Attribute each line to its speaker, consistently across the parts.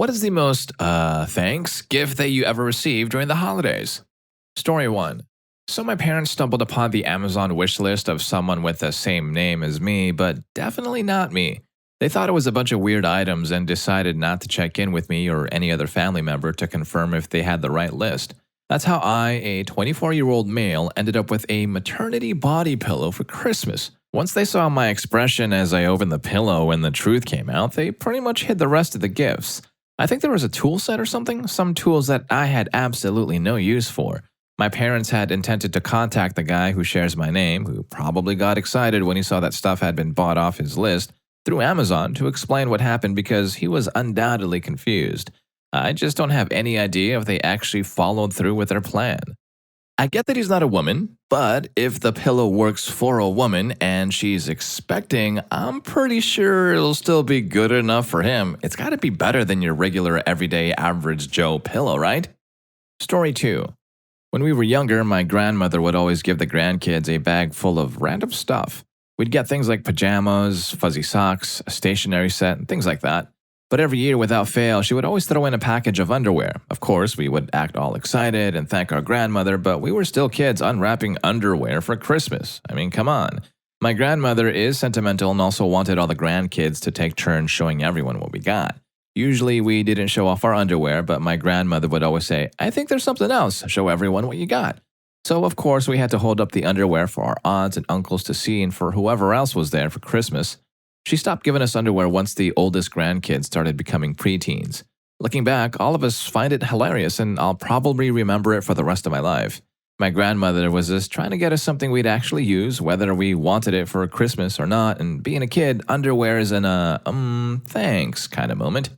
Speaker 1: What is the most, thanks gift that you ever received during the holidays? Story 1. So my parents stumbled upon the Amazon wish list of someone with the same name as me, but definitely not me. They thought it was a bunch of weird items and decided not to check in with me or any other family member to confirm if they had the right list. That's how I, a 24-year-old male, ended up with a maternity body pillow for Christmas. Once they saw my expression as I opened the pillow and the truth came out, they pretty much hid the rest of the gifts. I think there was a tool set or something, some tools that I had absolutely no use for. My parents had intended to contact the guy who shares my name, who probably got excited when he saw that stuff had been bought off his list, through Amazon to explain what happened because he was undoubtedly confused. I just don't have any idea if they actually followed through with their plan. I get that he's not a woman, but if the pillow works for a woman and she's expecting, I'm pretty sure it'll still be good enough for him. It's gotta be better than your regular everyday average Joe pillow, right? Story 2. When we were younger, my grandmother would always give the grandkids a bag full of random stuff. We'd get things like pajamas, fuzzy socks, a stationery set, and things like that. But every year, without fail, she would always throw in a package of underwear. Of course, we would act all excited and thank our grandmother, but we were still kids unwrapping underwear for Christmas. I mean, come on. My grandmother is sentimental and also wanted all the grandkids to take turns showing everyone what we got. Usually, we didn't show off our underwear, but my grandmother would always say, "I think there's something else. Show everyone what you got." So, of course, we had to hold up the underwear for our aunts and uncles to see and for whoever else was there for Christmas. She stopped giving us underwear once the oldest grandkids started becoming preteens. Looking back, all of us find it hilarious and I'll probably remember it for the rest of my life. My grandmother was just trying to get us something we'd actually use, whether we wanted it for Christmas or not, and being a kid, underwear is an thanks kind of moment.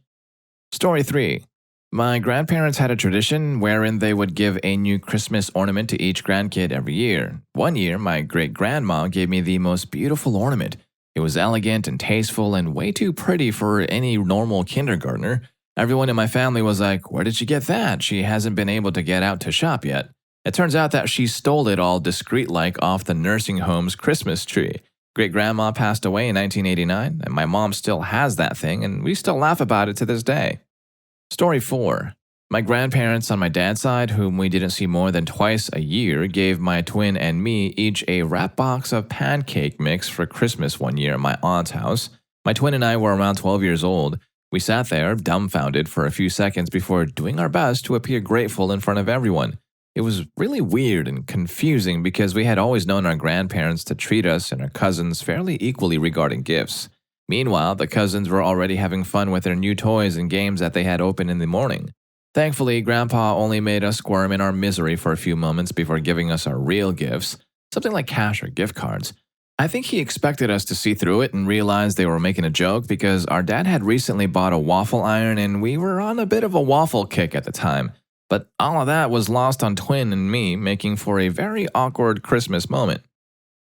Speaker 1: Story 3. My grandparents had a tradition wherein they would give a new Christmas ornament to each grandkid every year. One year, my great-grandma gave me the most beautiful ornament. It was elegant and tasteful and way too pretty for any normal kindergartner. Everyone in my family was like, "Where did she get that? She hasn't been able to get out to shop yet." It turns out that she stole it all discreet-like off the nursing home's Christmas tree. Great-grandma passed away in 1989, and my mom still has that thing, and we still laugh about it to this day. Story 4. My grandparents on my dad's side, whom we didn't see more than twice a year, gave my twin and me each a wrap box of pancake mix for Christmas one year at my aunt's house. My twin and I were around 12 years old. We sat there, dumbfounded, for a few seconds before doing our best to appear grateful in front of everyone. It was really weird and confusing because we had always known our grandparents to treat us and our cousins fairly equally regarding gifts. Meanwhile, the cousins were already having fun with their new toys and games that they had opened in the morning. Thankfully, Grandpa only made us squirm in our misery for a few moments before giving us our real gifts, something like cash or gift cards. I think he expected us to see through it and realize they were making a joke because our dad had recently bought a waffle iron and we were on a bit of a waffle kick at the time. But all of that was lost on Twin and me, making for a very awkward Christmas moment.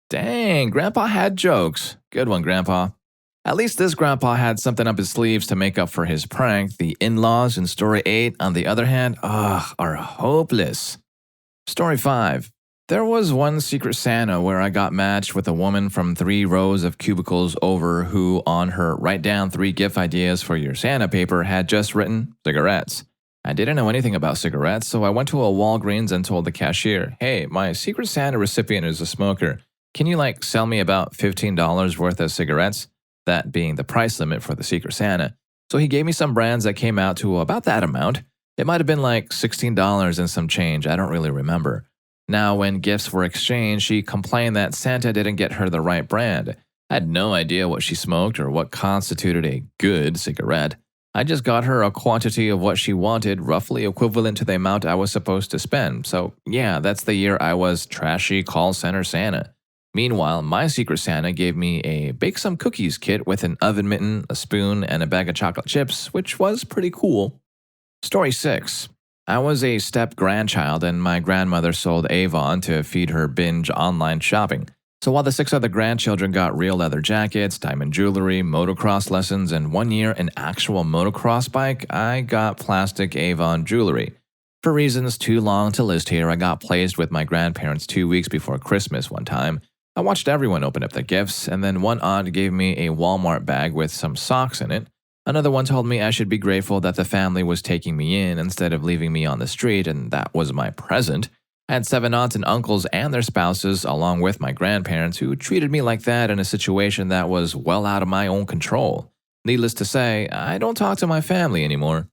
Speaker 1: Dang, Grandpa had jokes. Good one, Grandpa. At least this grandpa had something up his sleeves to make up for his prank. The in-laws in Story 8, on the other hand, are hopeless. Story 5. There was one Secret Santa where I got matched with a woman from 3 rows of cubicles over who, on her write down 3 gift ideas for your Santa paper, had just written cigarettes. I didn't know anything about cigarettes, so I went to a Walgreens and told the cashier, "Hey, my Secret Santa recipient is a smoker. Can you, sell me about $15 worth of cigarettes?" That being the price limit for the Secret Santa. So he gave me some brands that came out to about that amount. It might have been $16 and some change, I don't really remember. Now, when gifts were exchanged, she complained that Santa didn't get her the right brand. I had no idea what she smoked or what constituted a good cigarette. I just got her a quantity of what she wanted, roughly equivalent to the amount I was supposed to spend. So yeah, that's the year I was trashy call center Santa. Meanwhile, my Secret Santa gave me a bake some cookies kit with an oven mitten, a spoon, and a bag of chocolate chips, which was pretty cool. Story 6. I was a step-grandchild and my grandmother sold Avon to feed her binge online shopping. So while the 6 other grandchildren got real leather jackets, diamond jewelry, motocross lessons, and one year an actual motocross bike, I got plastic Avon jewelry. For reasons too long to list here, I got placed with my grandparents 2 weeks before Christmas one time. I watched everyone open up their gifts, and then one aunt gave me a Walmart bag with some socks in it. Another one told me I should be grateful that the family was taking me in instead of leaving me on the street, and that was my present. I had 7 aunts and uncles and their spouses, along with my grandparents, who treated me like that in a situation that was well out of my own control. Needless to say, I don't talk to my family anymore.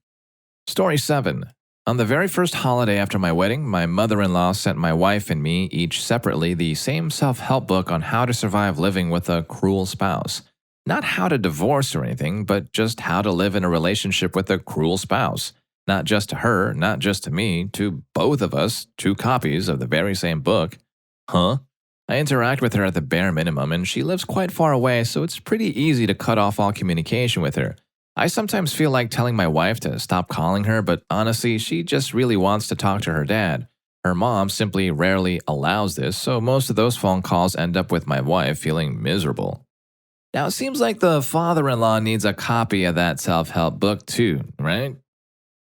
Speaker 1: Story 7. On the very first holiday after my wedding, my mother-in-law sent my wife and me each separately the same self-help book on how to survive living with a cruel spouse. Not how to divorce or anything, but just how to live in a relationship with a cruel spouse. Not just to her, not just to me, to both of us, 2 copies of the very same book. Huh? I interact with her at the bare minimum, and she lives quite far away, so it's pretty easy to cut off all communication with her. I sometimes feel like telling my wife to stop calling her, but honestly, she just really wants to talk to her dad. Her mom simply rarely allows this, so most of those phone calls end up with my wife feeling miserable. Now, it seems like the father-in-law needs a copy of that self-help book too, right?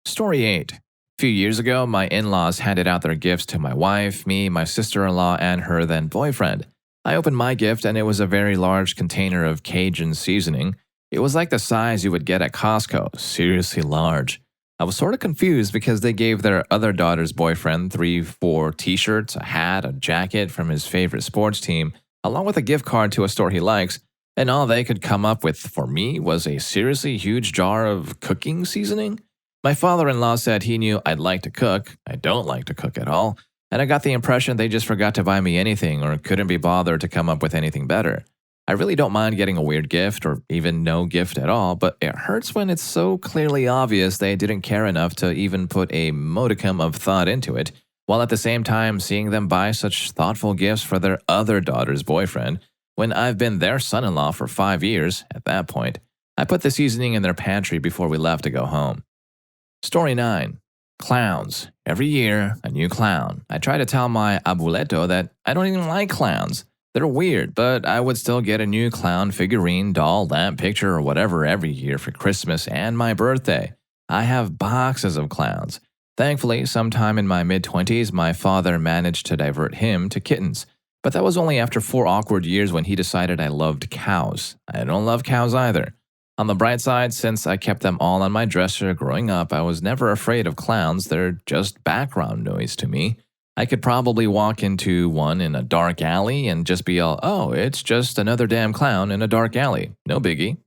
Speaker 1: Story 8. A few years ago, my in-laws handed out their gifts to my wife, me, my sister-in-law, and her then boyfriend. I opened my gift and it was a very large container of Cajun seasoning. It was like the size you would get at Costco, seriously large. I was sort of confused because they gave their other daughter's boyfriend 3-4 t-shirts, a hat, a jacket from his favorite sports team, along with a gift card to a store he likes, and all they could come up with for me was a seriously huge jar of cooking seasoning. My father-in-law said he knew I'd like to cook. I don't like to cook at all, and I got the impression they just forgot to buy me anything or couldn't be bothered to come up with anything better. I really don't mind getting a weird gift or even no gift at all, but it hurts when it's so clearly obvious they didn't care enough to even put a modicum of thought into it, while at the same time seeing them buy such thoughtful gifts for their other daughter's boyfriend. When I've been their son-in-law for 5 years, at that point, I put the seasoning in their pantry before we left to go home. Story 9. Clowns. Every year, a new clown. I try to tell my abuelito that I don't even like clowns. They're weird, but I would still get a new clown figurine, doll, lamp, picture, or whatever every year for Christmas and my birthday. I have boxes of clowns. Thankfully, sometime in my mid-20s, my father managed to divert him to kittens. But that was only after 4 awkward years when he decided I loved cows. I don't love cows either. On the bright side, since I kept them all on my dresser growing up, I was never afraid of clowns. They're just background noise to me. I could probably walk into one in a dark alley and just be all, oh, it's just another damn clown in a dark alley. No biggie.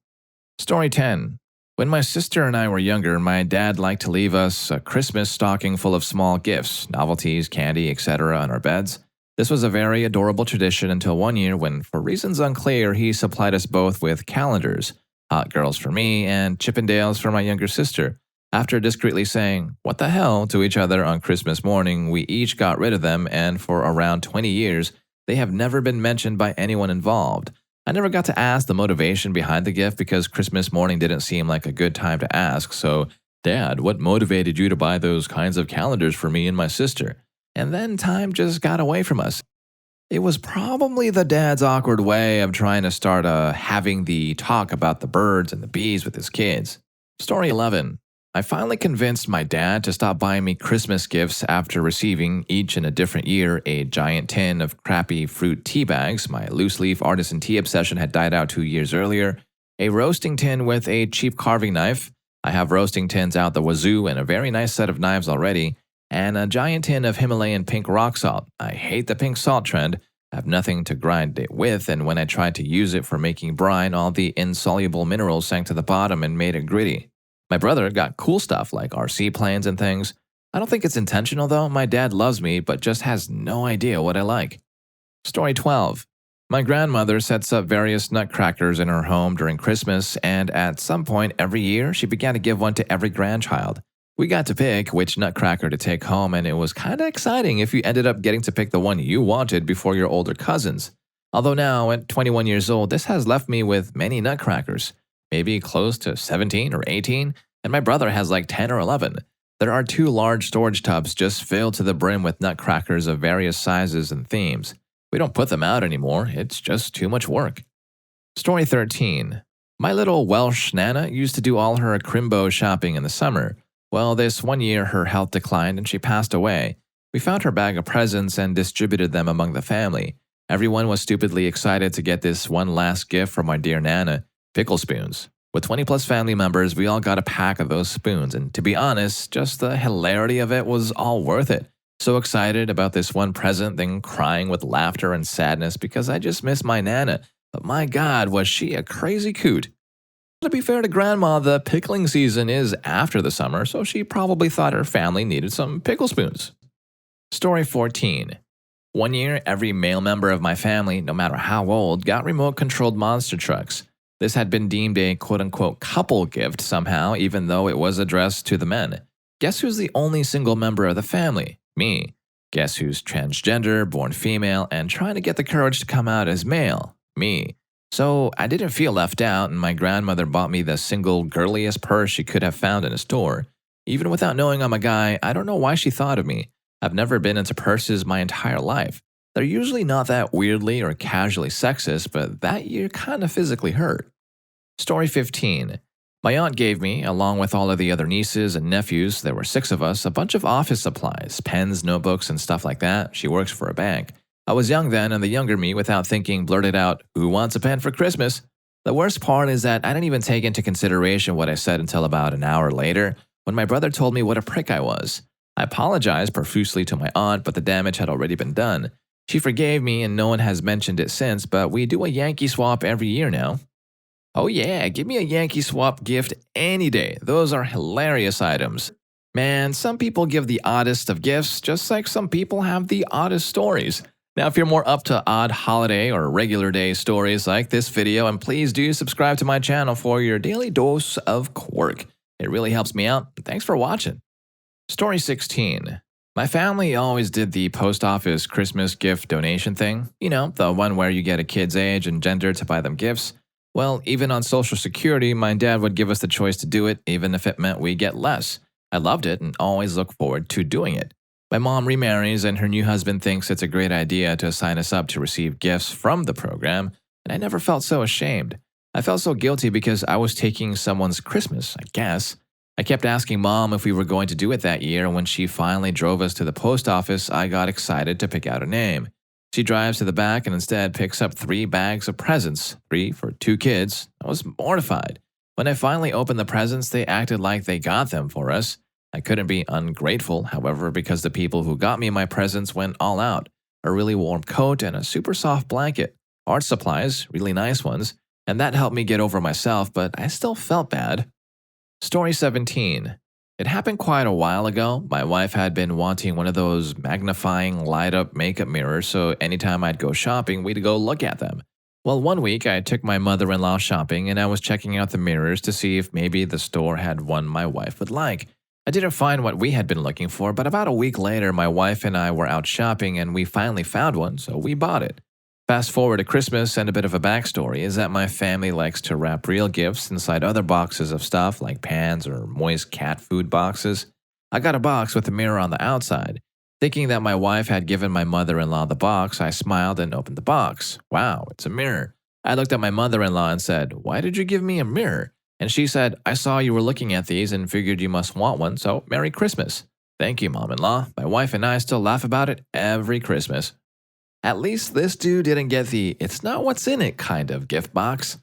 Speaker 1: Story 10. When my sister and I were younger, my dad liked to leave us a Christmas stocking full of small gifts, novelties, candy, etc. on our beds. This was a very adorable tradition until one year when, for reasons unclear, he supplied us both with calendars, Hot Girls for me and Chippendales for my younger sister. After discreetly saying, what the hell, to each other on Christmas morning, we each got rid of them, and for around 20 years, they have never been mentioned by anyone involved. I never got to ask the motivation behind the gift because Christmas morning didn't seem like a good time to ask, so, Dad, what motivated you to buy those kinds of calendars for me and my sister? And then time just got away from us. It was probably the dad's awkward way of trying to start having the talk about the birds and the bees with his kids. Story 11. I finally convinced my dad to stop buying me Christmas gifts after receiving, each in a different year, a giant tin of crappy fruit tea bags. My loose-leaf artisan tea obsession had died out 2 years earlier. A roasting tin with a cheap carving knife. I have roasting tins out the wazoo and a very nice set of knives already. And a giant tin of Himalayan pink rock salt. I hate the pink salt trend. I have nothing to grind it with, and when I tried to use it for making brine, all the insoluble minerals sank to the bottom and made it gritty. My brother got cool stuff like RC planes and things. I don't think it's intentional though. My dad loves me, but just has no idea what I like. Story 12. My grandmother sets up various nutcrackers in her home during Christmas, and at some point every year, she began to give one to every grandchild. We got to pick which nutcracker to take home, and it was kind of exciting if you ended up getting to pick the one you wanted before your older cousins. Although now, at 21 years old, this has left me with many nutcrackers. Maybe close to 17 or 18, and my brother has like 10 or 11. There are 2 large storage tubs just filled to the brim with nutcrackers of various sizes and themes. We don't put them out anymore, it's just too much work. Story 13. My little Welsh Nana used to do all her Crimbo shopping in the summer. Well, this one year her health declined and she passed away. We found her bag of presents and distributed them among the family. Everyone was stupidly excited to get this one last gift from my dear Nana. Pickle spoons. With 20 plus family members, we all got a pack of those spoons, and to be honest, just the hilarity of it was all worth it. So excited about this one present, then crying with laughter and sadness because I just miss my Nana. But my God, was she a crazy coot. To be fair to Grandma, the pickling season is after the summer, so she probably thought her family needed some pickle spoons. Story 14. One year, every male member of my family, no matter how old, got remote-controlled monster trucks. This had been deemed a quote-unquote couple gift somehow, even though it was addressed to the men. Guess who's the only single member of the family? Me. Guess who's transgender, born female, and trying to get the courage to come out as male? Me. So I didn't feel left out, and my grandmother bought me the single girliest purse she could have found in a store. Even without knowing I'm a guy, I don't know why she thought of me. I've never been into purses my entire life. They're usually not that weirdly or casually sexist, but that year kind of physically hurt. Story 15. My aunt gave me, along with all of the other nieces and nephews, there were 6 of us, a bunch of office supplies, pens, notebooks, and stuff like that. She works for a bank. I was young then, and the younger me, without thinking, blurted out, "Who wants a pen for Christmas?" The worst part is that I didn't even take into consideration what I said until about an hour later, when my brother told me what a prick I was. I apologized profusely to my aunt, but the damage had already been done. She forgave me, and no one has mentioned it since, but we do a Yankee swap every year now. Oh yeah, give me a Yankee swap gift any day. Those are hilarious items. Man, some people give the oddest of gifts, just like some people have the oddest stories. Now, if you're more up to odd holiday or regular day stories like this video, and please do subscribe to my channel for your daily dose of quirk. It really helps me out. Thanks for watching. Story 16. My family always did the post office Christmas gift donation thing. You know, the one where you get a kid's age and gender to buy them gifts. Well, even on Social Security, my dad would give us the choice to do it, even if it meant we get less. I loved it and always look forward to doing it. My mom remarries, and her new husband thinks it's a great idea to sign us up to receive gifts from the program, and I never felt so ashamed. I felt so guilty because I was taking someone's Christmas, I guess. I kept asking Mom if we were going to do it that year, and when she finally drove us to the post office, I got excited to pick out a name. She drives to the back and instead picks up 3 bags of presents, 3 for 2 kids. I was mortified. When I finally opened the presents, they acted like they got them for us. I couldn't be ungrateful, however, because the people who got me my presents went all out. A really warm coat and a super soft blanket. Art supplies, really nice ones, and that helped me get over myself, but I still felt bad. Story 17. It happened quite a while ago. My wife had been wanting one of those magnifying, light-up makeup mirrors, so anytime I'd go shopping, we'd go look at them. Well, one week I took my mother-in-law shopping, and I was checking out the mirrors to see if maybe the store had one my wife would like. I didn't find what we had been looking for, but about a week later, my wife and I were out shopping, and we finally found one, so we bought it. Fast forward to Christmas, and a bit of a backstory is that my family likes to wrap real gifts inside other boxes of stuff like pans or moist cat food boxes. I got a box with a mirror on the outside. Thinking that my wife had given my mother-in-law the box, I smiled and opened the box. Wow, it's a mirror. I looked at my mother-in-law and said, "Why did you give me a mirror?" And she said, "I saw you were looking at these and figured you must want one, so Merry Christmas." Thank you, Mom-in-law. My wife and I still laugh about it every Christmas. At least this dude didn't get the "it's not what's in it" kind of gift box.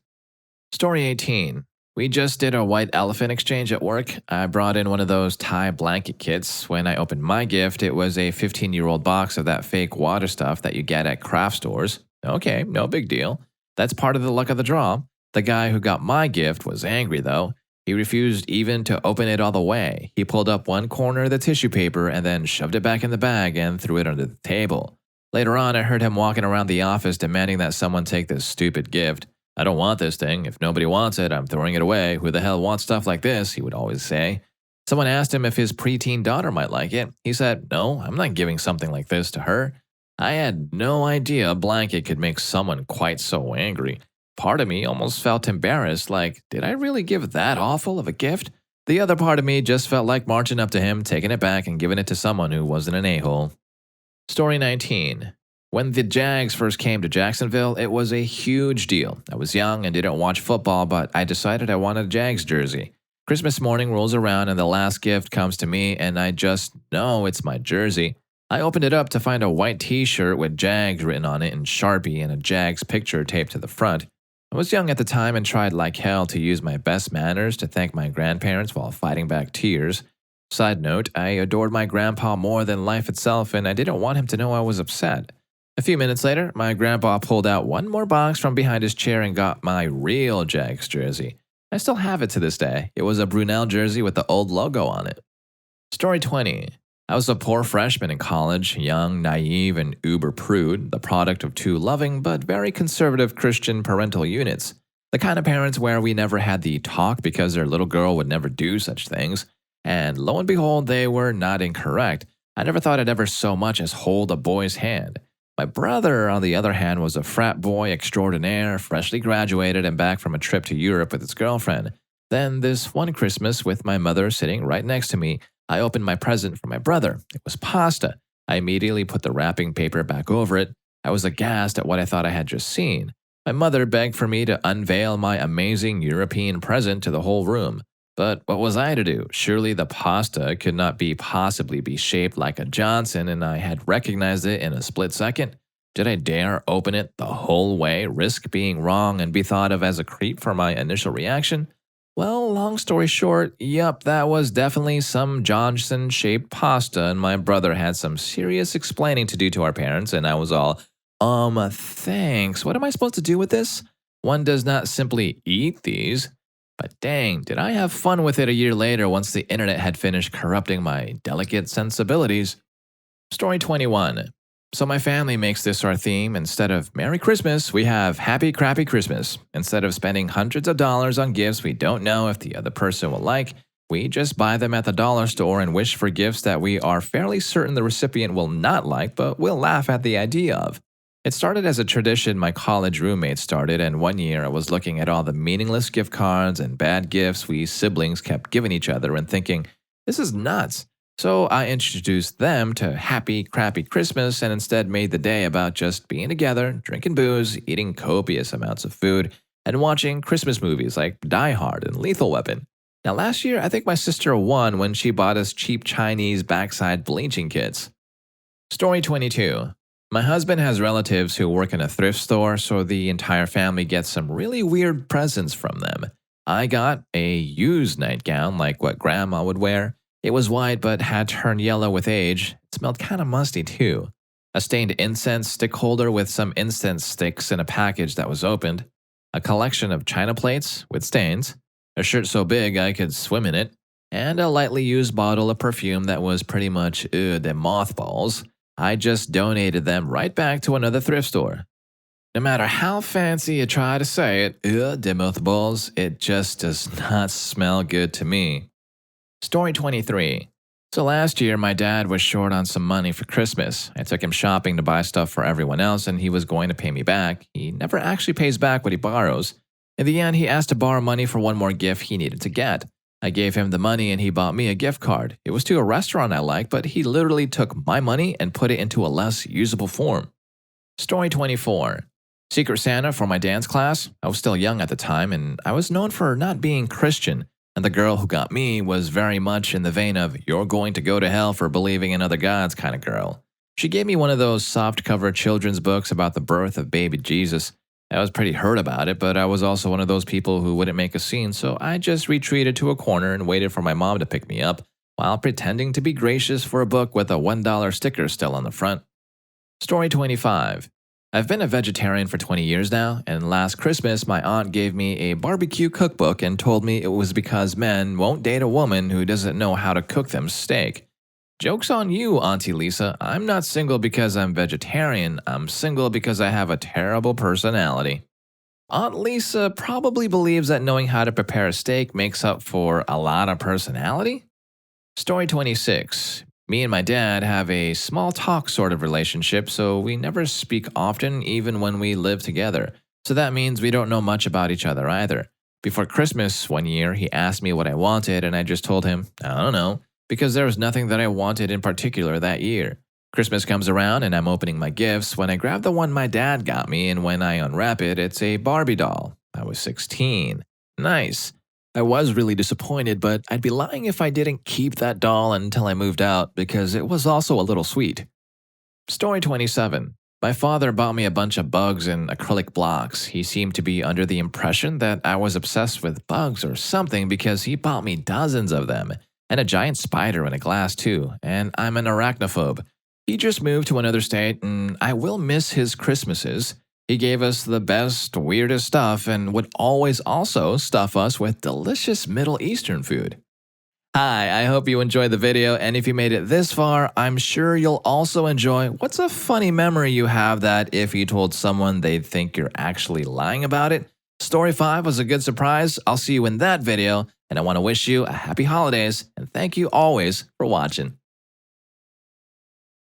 Speaker 1: Story 18. We just did a white elephant exchange at work. I brought in one of those Thai blanket kits. When I opened my gift, it was a 15-year-old box of that fake water stuff that you get at craft stores. Okay, no big deal. That's part of the luck of the draw. The guy who got my gift was angry, though. He refused even to open it all the way. He pulled up one corner of the tissue paper and then shoved it back in the bag and threw it under the table. Later on, I heard him walking around the office demanding that someone take this stupid gift. "I don't want this thing. If nobody wants it, I'm throwing it away. Who the hell wants stuff like this?" he would always say. Someone asked him if his preteen daughter might like it. He said, "No, I'm not giving something like this to her." I had no idea a blanket could make someone quite so angry. Part of me almost felt embarrassed, like, did I really give that awful of a gift? The other part of me just felt like marching up to him, taking it back, and giving it to someone who wasn't an a-hole. Story 19. When the Jags first came to Jacksonville, it was a huge deal. I was young and didn't watch football, but I decided I wanted a Jags jersey. Christmas morning rolls around and the last gift comes to me, and I just know it's my jersey. I opened it up to find a white t-shirt with Jags written on it in Sharpie and a Jags picture taped to the front. I was young at the time and tried like hell to use my best manners to thank my grandparents while fighting back tears. Side note, I adored my grandpa more than life itself, and I didn't want him to know I was upset. A few minutes later, my grandpa pulled out one more box from behind his chair and got my real Jags jersey. I still have it to this day. It was a Brunel jersey with the old logo on it. Story 20. I was a poor freshman in college, young, naive, and uber prude, the product of two loving but very conservative Christian parental units. The kind of parents where we never had the talk because their little girl would never do such things. And lo and behold, they were not incorrect. I never thought I'd ever so much as hold a boy's hand. My brother, on the other hand, was a frat boy extraordinaire, freshly graduated and back from a trip to Europe with his girlfriend. Then, this one Christmas, with my mother sitting right next to me, I opened my present for my brother. It was pasta. I immediately put the wrapping paper back over it. I was aghast at what I thought I had just seen. My mother begged for me to unveil my amazing European present to the whole room. But what was I to do? Surely the pasta could not possibly be shaped like a Johnson, and I had recognized it in a split second. Did I dare open it the whole way, risk being wrong, and be thought of as a creep for my initial reaction? Well, long story short, yup, that was definitely some Johnson-shaped pasta, and my brother had some serious explaining to do to our parents, and I was all, thanks. What am I supposed to do with this? One does not simply eat these. But dang, did I have fun with it a year later once the internet had finished corrupting my delicate sensibilities. Story 21. So my family makes this our theme. Instead of Merry Christmas, we have Happy Crappy Christmas. Instead of spending hundreds of dollars on gifts we don't know if the other person will like, we just buy them at the dollar store and wish for gifts that we are fairly certain the recipient will not like but will laugh at the idea of. It started as a tradition my college roommates started, and one year I was looking at all the meaningless gift cards and bad gifts we siblings kept giving each other and thinking, this is nuts. So I introduced them to Happy Crappy Christmas and instead made the day about just being together, drinking booze, eating copious amounts of food, and watching Christmas movies like Die Hard and Lethal Weapon. Now last year, I think my sister won when she bought us cheap Chinese backside bleaching kits. Story 22. My husband has relatives who work in a thrift store, so the entire family gets some really weird presents from them. I got a used nightgown like what grandma would wear. It was white but had turned yellow with age. It smelled kind of musty too. A stained incense stick holder with some incense sticks in a package that was opened. A collection of china plates with stains. A shirt so big I could swim in it. And a lightly used bottle of perfume that was pretty much the mothballs. I just donated them right back to another thrift store. No matter how fancy you try to say it, the mothballs, it just does not smell good to me. Story 23. So last year, my dad was short on some money for Christmas. I took him shopping to buy stuff for everyone else, and he was going to pay me back. He never actually pays back what he borrows. In the end, he asked to borrow money for one more gift he needed to get. I gave him the money and he bought me a gift card. It was to a restaurant I like, but he literally took my money and put it into a less usable form. Story 24. Secret Santa for my dance class. I was still young at the time and I was known for not being Christian. And the girl who got me was very much in the vein of you're going to go to hell for believing in other gods kind of girl. She gave me one of those soft-cover children's books about the birth of baby Jesus. I was pretty hurt about it, but I was also one of those people who wouldn't make a scene, so I just retreated to a corner and waited for my mom to pick me up, while pretending to be gracious for a book with a $1 sticker still on the front. Story 25. I've been a vegetarian for 20 years now, and last Christmas my aunt gave me a barbecue cookbook and told me it was because men won't date a woman who doesn't know how to cook them steak. Joke's on you, Auntie Lisa. I'm not single because I'm vegetarian. I'm single because I have a terrible personality. Aunt Lisa probably believes that knowing how to prepare a steak makes up for a lot of personality. Story 26. Me and my dad have a small talk sort of relationship, so we never speak often even when we live together. So that means we don't know much about each other either. Before Christmas one year, he asked me what I wanted and I just told him, I don't know. Because there was nothing that I wanted in particular that year. Christmas comes around and I'm opening my gifts when I grab the one my dad got me, and when I unwrap it, it's a Barbie doll. I was 16. Nice. I was really disappointed, but I'd be lying if I didn't keep that doll until I moved out because it was also a little sweet. Story 27. My father bought me a bunch of bugs and acrylic blocks. He seemed to be under the impression that I was obsessed with bugs or something because he bought me dozens of them, and a giant spider in a glass too, and I'm an arachnophobe. He just moved to another state, and I will miss his Christmases. He gave us the best, weirdest stuff and would always also stuff us with delicious Middle Eastern food. Hi, I hope you enjoyed the video, and if you made it this far, I'm sure you'll also enjoy what's a funny memory you have that if you told someone they'd think you're actually lying about it. Story 5 was a good surprise. I'll see you in that video, and I want to wish you a happy holidays, and thank you always for watching.